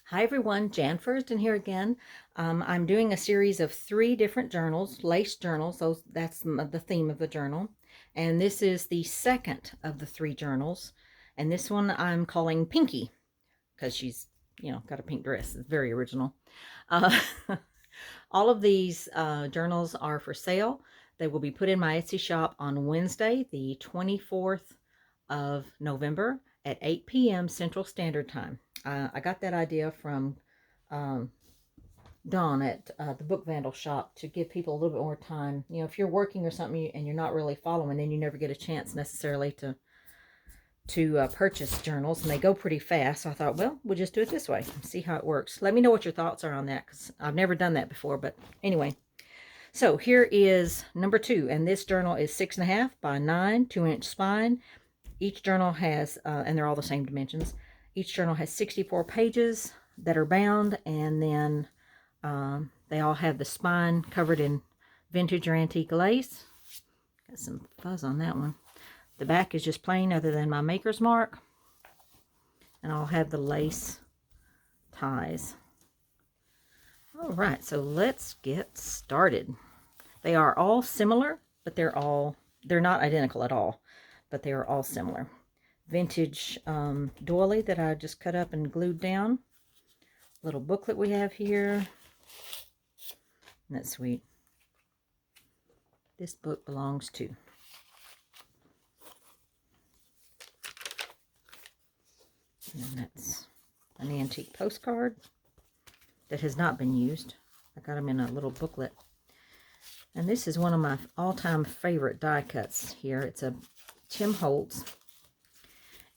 Hi everyone, Jan Furston here again. I'm doing a series of 3 different journals, lace journals. That's the theme of the journal. And this is the second of the 3 journals. And this one I'm calling Pinkie because she's, got a pink dress. It's very original. Uh, all of these journals are for sale. They will be put in my Etsy shop on Wednesday, the 24th of November at 8 p.m. Central Standard Time. I got that idea from Dawn at the Book Vandal shop to give people a little bit more time. If you're working or something and you're not really following, then you never get a chance necessarily to purchase journals, and they go pretty fast. So I thought, well, we'll just do it this way and see how it works. Let me know what your thoughts are on that, because I've never done that before. But anyway, so here is number 2, and this journal is 6.5 by 9, 2-inch spine. Each journal has, and they're all the same dimensions. Each journal has 64 pages that are bound, and then they all have the spine covered in vintage or antique lace. Got some fuzz on that one. The back is just plain other than my maker's mark. And I'll have the lace ties. All right, so let's get started. They are all similar, but they're not identical at all, but they are all similar. Vintage doily that I just cut up and glued down. Little booklet we have here. Isn't that sweet? This book belongs to. And that's an antique postcard that has not been used. I got them in a little booklet. And this is one of my all-time favorite die cuts here. It's a Tim Holtz.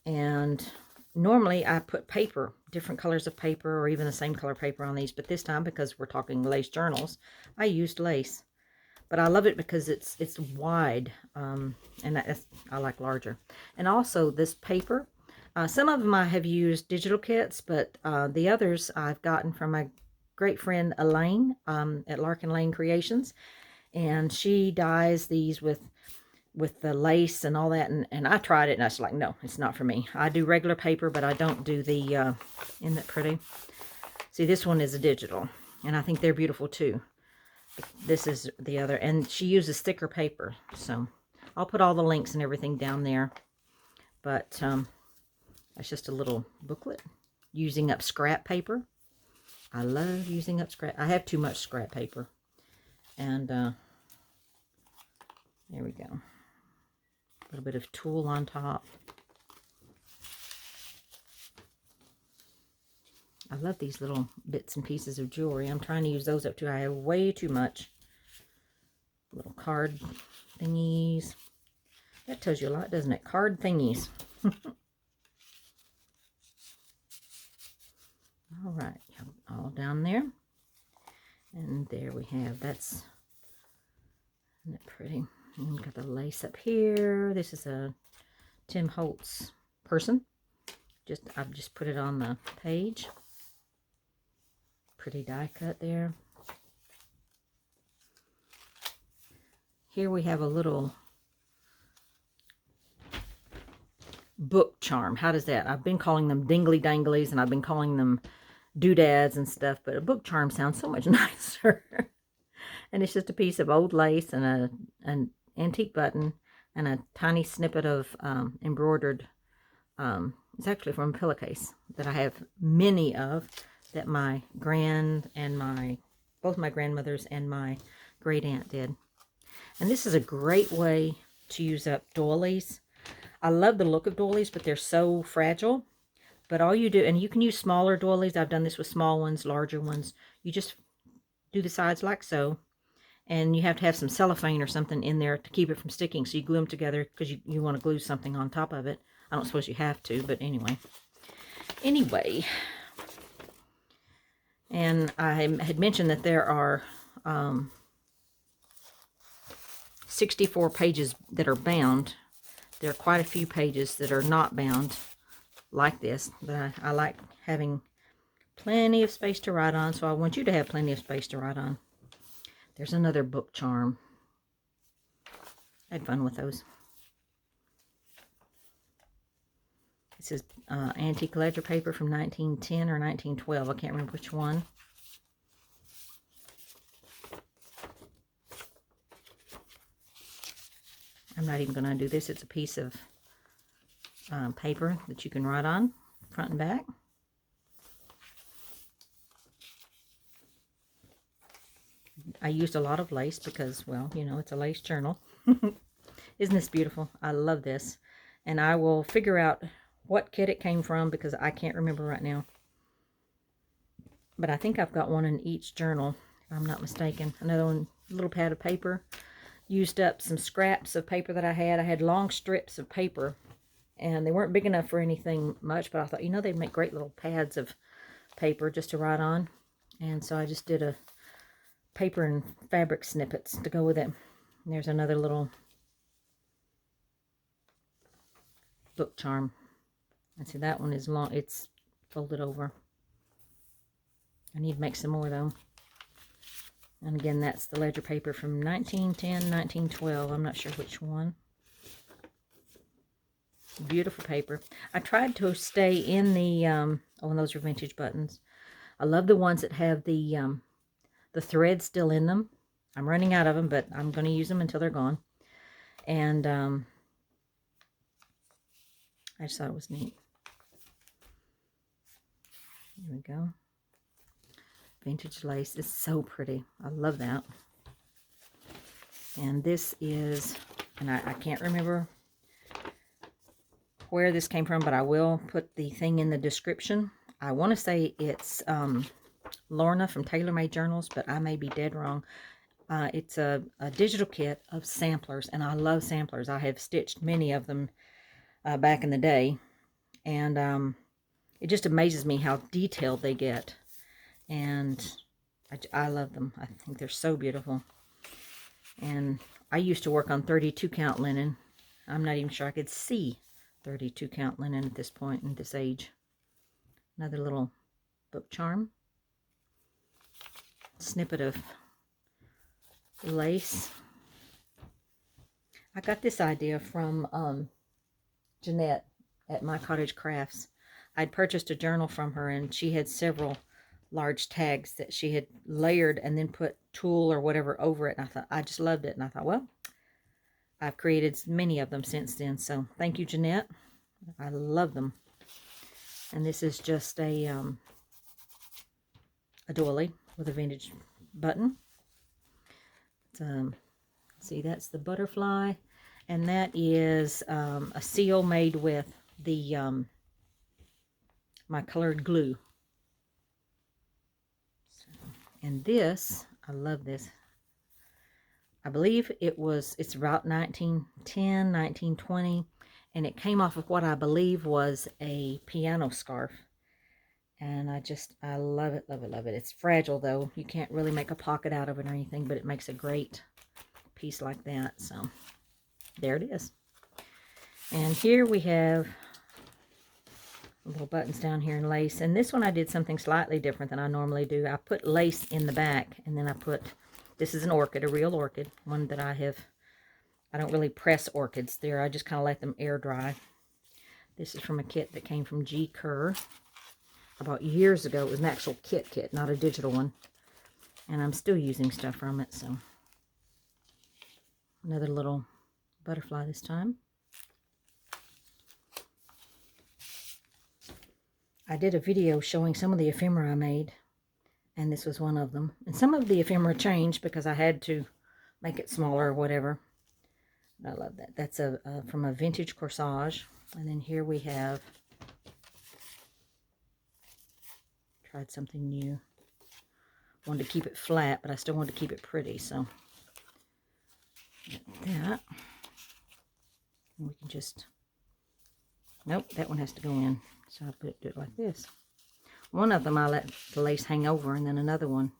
And normally I put paper, different colors of paper, or even the same color paper on these. But this time, because we're talking lace journals, I used lace. But I love it because it's wide, and I like larger. And also this paper. Some of them I have used digital kits, but the others I've gotten from my great friend Elaine at Larkin Lane Creations. And she dyes these with the lace and all that. And I tried it, and I was like, no, it's not for me. I do regular paper, but I don't do the, isn't that pretty? See, this one is a digital, and I think they're beautiful too. This is the other, and she uses thicker paper. So I'll put all the links and everything down there. But that's just a little booklet using up scrap paper. I love using up scrap. I have too much scrap paper. And there we go. A little bit of tulle on top. I love these little bits and pieces of jewelry. I'm trying to use those up too. I have way too much. Little card thingies. That tells you a lot, doesn't it? Card thingies. All right, all down there. And there we have, isn't that pretty? And we've got the lace up here. This is a Tim Holtz person. I've just put it on the page. Pretty die cut there. Here we have a little book charm. How does that? I've been calling them dingly danglies, and I've been calling them doodads and stuff, but a book charm sounds so much nicer. And it's just a piece of old lace and an antique button and a tiny snippet of embroidered. It's actually from a pillowcase that I have many of, that my both my grandmothers and my great aunt did. And this is a great way to use up doilies. I love the look of doilies, but they're so fragile. But all you do, and you can use smaller doilies. I've done this with small ones, larger ones. You just do the sides like so. And you have to have some cellophane or something in there to keep it from sticking. So you glue them together because you want to glue something on top of it. I don't suppose you have to, but anyway. And I had mentioned that there are 64 pages that are bound. There are quite a few pages that are not bound like this, but I like having plenty of space to write on, so I want you to have plenty of space to write on. There's another book charm. I had fun with those. This is antique ledger paper from 1910 or 1912. I can't remember which one. I'm not even going to undo this. It's a piece of paper that you can write on, front and back. I used a lot of lace because, well, you know, it's a lace journal. Isn't this beautiful? I love this. And I will figure out what kit it came from because I can't remember right now. But I think I've got one in each journal, if I'm not mistaken. Another one, little pad of paper. Used up some scraps of paper that I had. I had long strips of paper, and they weren't big enough for anything much, but I thought, you know, they'd make great little pads of paper just to write on. And so I just did a paper and fabric snippets to go with it. And there's another little book charm. And see, that one is long. It's folded over. I need to make some more, though. And again, that's the ledger paper from 1910, 1912. I'm not sure which one. Beautiful paper. I tried to stay in the, oh, and those are vintage buttons. I love the ones that have the thread still in them. I'm running out of them, but I'm going to use them until they're gone. And I just thought it was neat. Here we go. Vintage lace is so pretty. I love that. And this is, and I can't remember where this came from, but I will put the thing in the description. I want to say it's Lorna from Tailor Made Journals, but I may be dead wrong. It's a digital kit of samplers, and I love samplers. I have stitched many of them back in the day, and it just amazes me how detailed they get. And I love them. I think they're so beautiful. And I used to work on 32 count linen. I'm not even sure I could see 32 count linen at this point in this age. Another little book charm. Snippet of lace. I got this idea from Jeanette at My Cottage Crafts. I'd purchased a journal from her, and she had several large tags that she had layered and then put tulle or whatever over it. And I thought, I just loved it. And I thought, well, I've created many of them since then. So thank you, Jeanette. I love them. And this is just a doily with a vintage button. See, that's the butterfly. And that is a seal made with the my colored glue. And this, I love this. I believe it's about 1910, 1920, and it came off of what I believe was a piano scarf. And I love it, love it, love it. It's fragile, though. You can't really make a pocket out of it or anything, but it makes a great piece like that. So, there it is. And here we have little buttons down here in lace. And this one I did something slightly different than I normally do. I put lace in the back, and then I put, this is an orchid, a real orchid, one that I don't really press orchids there. I just kind of let them air dry. This is from a kit that came from G. Kerr about years ago. It was an actual kit, not a digital one. And I'm still using stuff from it, so. Another little butterfly this time. I did a video showing some of the ephemera I made, and this was one of them. And some of the ephemera changed because I had to make it smaller or whatever. I love that. That's from a vintage corsage. And then here we have, tried something new. Wanted to keep it flat, but I still wanted to keep it pretty, so that. And we can just, nope, that one has to go in. So I do it like this. One of them I let the lace hang over, and then another one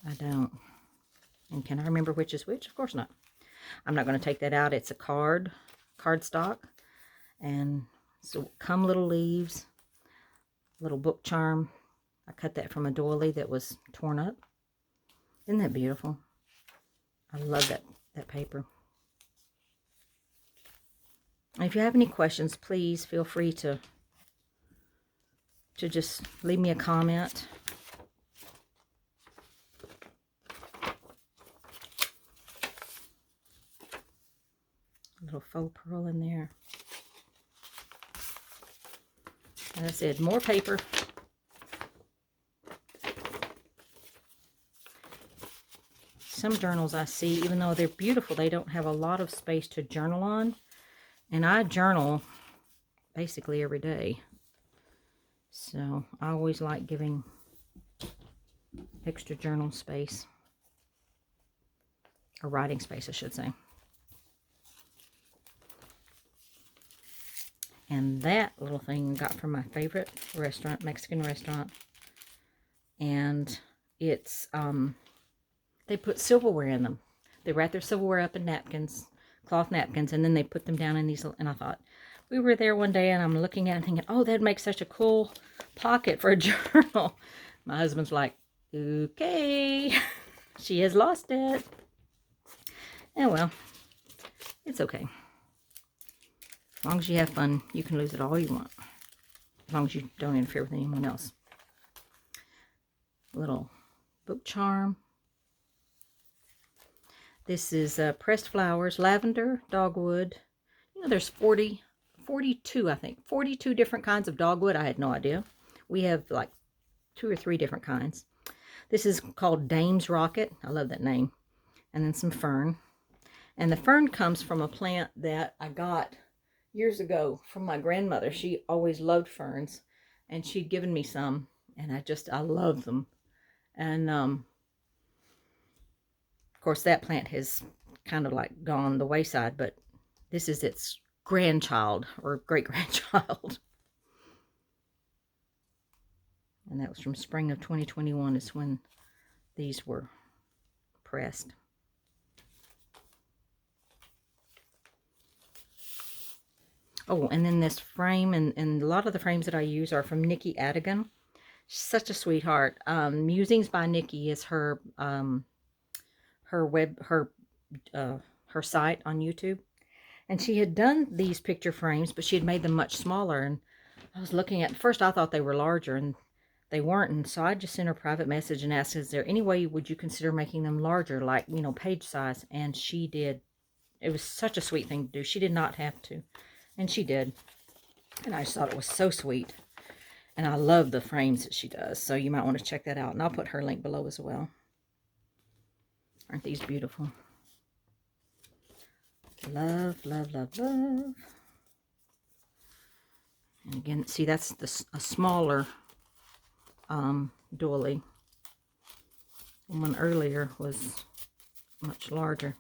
I don't. And can I remember which is which? Of course not. I'm not going to take that out. It's a cardstock. And so come little leaves, little book charm. I cut that from a doily that was torn up. Isn't that beautiful? I love that paper. And if you have any questions, please feel free to just leave me a comment. A little faux pearl in there. As I said, more paper. Some journals I see, even though they're beautiful, they don't have a lot of space to journal on. And I journal basically every day. So I always like giving extra journal space. Or writing space, I should say. And that little thing I got from my favorite restaurant, Mexican restaurant. And it's, they put silverware in them. They wrap their silverware up in napkins, cloth napkins, and then they put them down in these, and I thought, we were there one day and I'm looking at it thinking, oh, that'd make such a cool pocket for a journal. My husband's like, okay, she has lost it. Oh, well, it's okay. As long as you have fun, you can lose it all you want. As long as you don't interfere with anyone else. Little book charm. This is pressed flowers, lavender, dogwood. You know, there's 42, I think. 42 different kinds of dogwood. I had no idea. We have like 2 or 3 different kinds. This is called Dame's Rocket. I love that name. And then some fern. And the fern comes from a plant that I got years ago from my grandmother. She always loved ferns, and she'd given me some, and I love them. And of course that plant has kind of like gone the wayside, but this is its grandchild or great-grandchild. And that was from spring of 2021 is when these were pressed. Oh, and then this frame, and a lot of the frames that I use are from Nikki Adigan. She's such a sweetheart. Musings by Nikki is her her site on YouTube. And she had done these picture frames, but she had made them much smaller. And I was looking at first, I thought they were larger, and they weren't. And so I just sent her a private message and asked, is there any way would you consider making them larger, like, you know, page size? And she did. It was such a sweet thing to do. She did not have to. And she did. And I just thought it was so sweet. And I love the frames that she does. So you might want to check that out. And I'll put her link below as well. Aren't these beautiful? Love, love, love, love. And again, see, that's a smaller doily. The one earlier was much larger.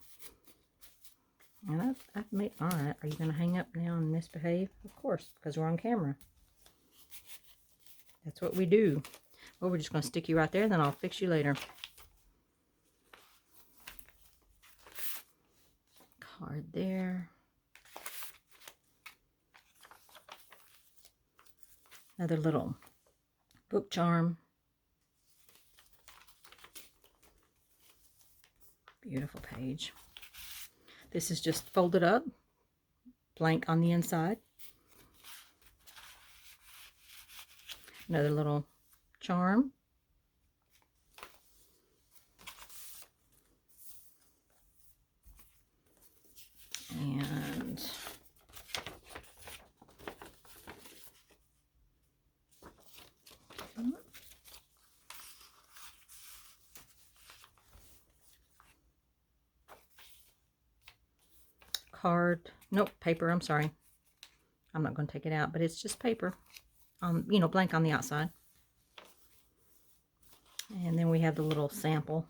And I've made, all right, are you going to hang up now and misbehave? Of course, because we're on camera. That's what we do. Well, we're just going to stick you right there, then I'll fix you later. Card there. Another little book charm. Beautiful page. This is just folded up, blank on the inside. Another little charm. And card, nope, paper, I'm sorry. I'm not going to take it out, but it's just paper. You know, blank on the outside. And then we have the little sample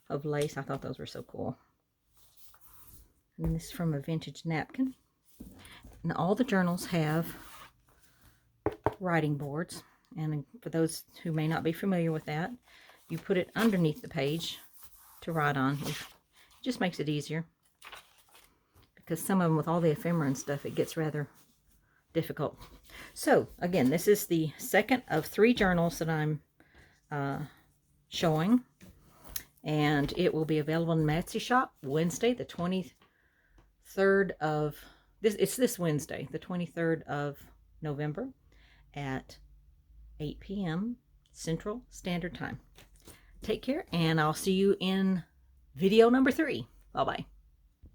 of lace. I thought those were so cool. And this is from a vintage napkin. And all the journals have writing boards. And for those who may not be familiar with that, you put it underneath the page to write on. It just makes it easier. Because some of them, with all the ephemera and stuff, it gets rather difficult. So, again, this is the second of 3 journals that I'm showing. And it will be available in the Etsy shop Wednesday, the 23rd of It's this Wednesday, the 23rd of November at 8 p.m. Central Standard Time. Take care, and I'll see you in video number 3. Bye-bye.